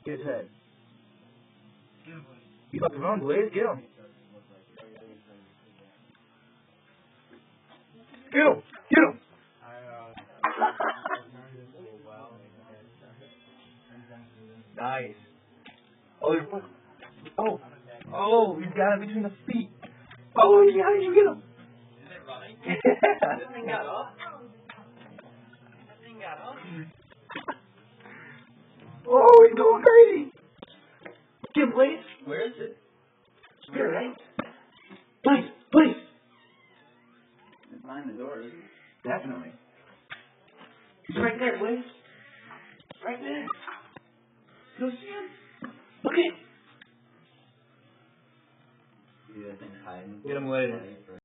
Get his head. He's about to run, Blaze. Get him. Get him. Get him. Nice. Oh, you're fucking. Oh. Oh, he's got him between the feet. Oh, you got him. You get him. Is it running? Yeah. This thing got up? This thing got up? Oh, he's going crazy. Get him, Blaze. Where is it? Here, right? Blaze, Blaze. It's behind the door, isn't it? Definitely. He's right there, Blaze. Right there. Go see him. Look at him. See that thing hiding? Get him later.